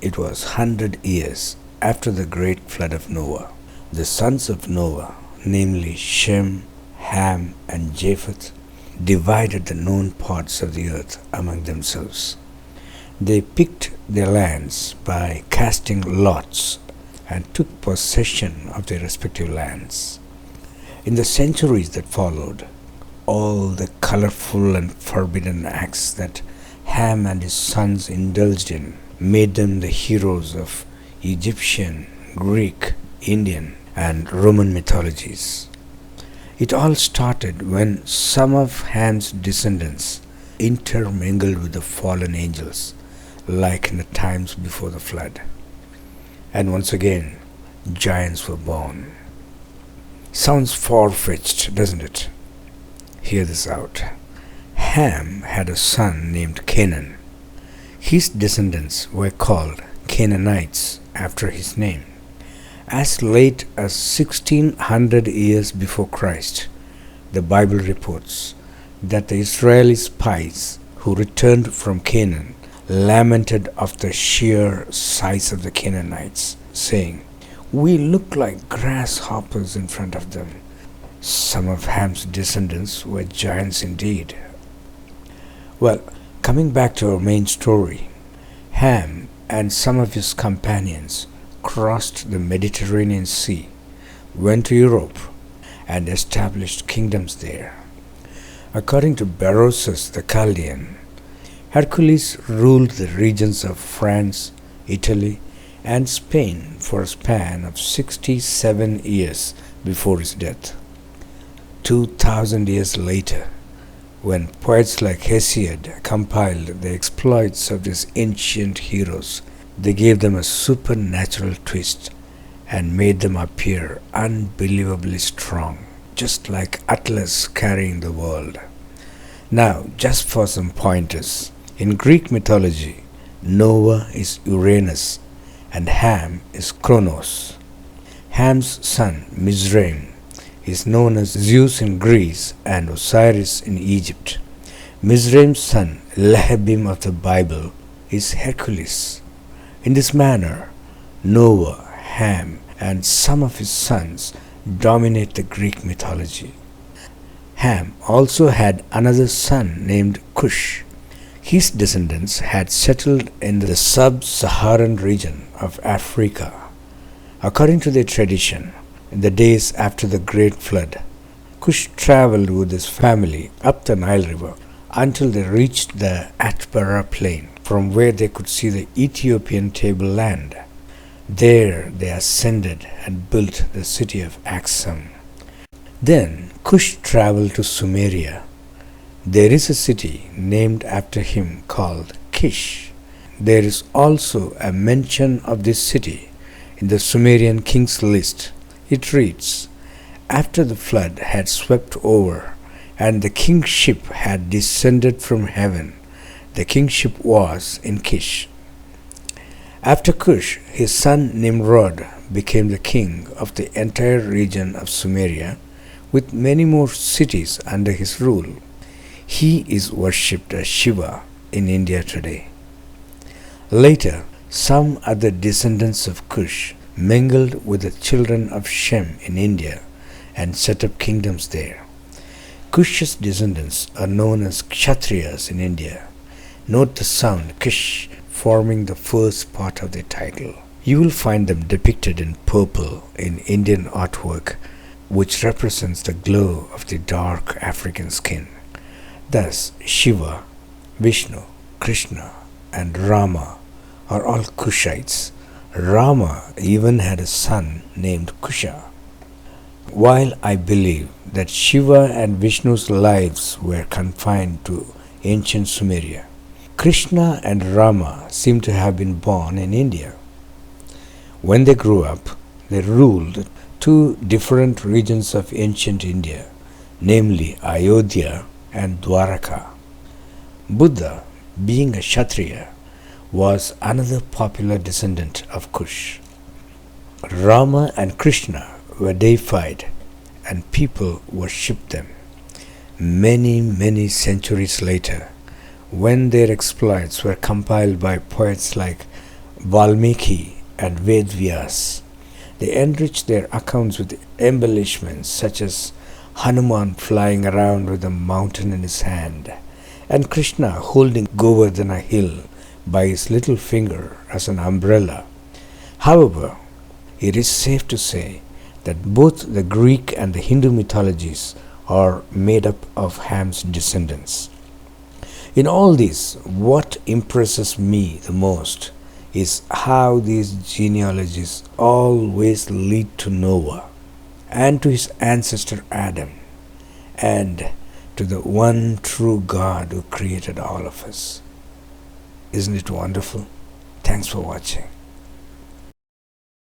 It was 100 years after the great flood of Noah. The sons of Noah, namely Shem, Ham, and Japheth, divided the known parts of the earth among themselves. They picked their lands by casting lots and took possession of their respective lands. In the centuries that followed, all the colorful and forbidden acts that Ham and his sons indulged in made them the heroes of Egyptian, Greek, Indian, and Roman mythologies. It all started when some of Ham's descendants intermingled with the fallen angels, like in the times before the flood. And once again, giants were born. Sounds far-fetched, doesn't it? Hear this out. Ham had a son named Canaan. His descendants were called Canaanites after his name. As late as 1600 years before Christ, the Bible reports that the Israeli spies who returned from Canaan lamented of the sheer size of the Canaanites, saying, "We look like grasshoppers in front of them." Some of Ham's descendants were giants indeed. Well, coming back to our main story, Ham and some of his companions crossed the Mediterranean Sea, went to Europe, and established kingdoms there. According to Berosus the Chaldean, Hercules ruled the regions of France, Italy, and Spain for a span of 67 years before his death. 2,000 years later, when poets like Hesiod compiled the exploits of these ancient heroes, they gave them a supernatural twist and made them appear unbelievably strong, just like Atlas carrying the world. Now, just for some pointers, in Greek mythology, Noah is Uranus and Ham is Kronos. Ham's son, Mizraim, is known as Zeus in Greece and Osiris in Egypt. Mizraim's son, Lehebim of the Bible, is Hercules. In this manner, Noah, Ham, and some of his sons dominate the Greek mythology. Ham also had another son named Cush. His descendants had settled in the sub-Saharan region of Africa. According to their tradition, in the days after the Great Flood, Cush traveled with his family up the Nile River until they reached the Atbara plain, from where they could see the Ethiopian tableland. There they ascended and built the city of Axum. Then Cush traveled to Sumeria. There is a city named after him called Kish. There is also a mention of this city in the Sumerian king's list. It reads, "After the flood had swept over and the kingship had descended from heaven, the kingship was in Kish." After Cush, his son Nimrod became the king of the entire region of Sumeria, with many more cities under his rule. He is worshipped as Shiva in India today. Later, some other descendants of Cush mingled with the children of Shem in India and set up kingdoms there. Cush's descendants are known as Kshatriyas in India. Note the sound Kish forming the first part of their title. You will find them depicted in purple in Indian artwork, which represents the glow of the dark African skin. Thus, Shiva, Vishnu, Krishna, and Rama are all Kushites. Rama even had a son named Kusha. While I believe that Shiva and Vishnu's lives were confined to ancient Sumeria, Krishna and Rama seem to have been born in India. When they grew up, they ruled two different regions of ancient India, namely Ayodhya and Dwaraka. Buddha, being a Kshatriya, was another popular descendant of Kush. Rama and Krishna were deified and people worshipped them. Many centuries later, when their exploits were compiled by poets like Valmiki and Vedvyas. They enrich their accounts with embellishments such as Hanuman flying around with a mountain in his hand, and Krishna holding Govardhana hill by his little finger as an umbrella. However, it is safe to say that both the Greek and the Hindu mythologies are made up of Ham's descendants. In all this, what impresses me the most is how these genealogies always lead to Noah and to his ancestor Adam and to the one true God who created all of us. Isn't it wonderful? Thanks for watching.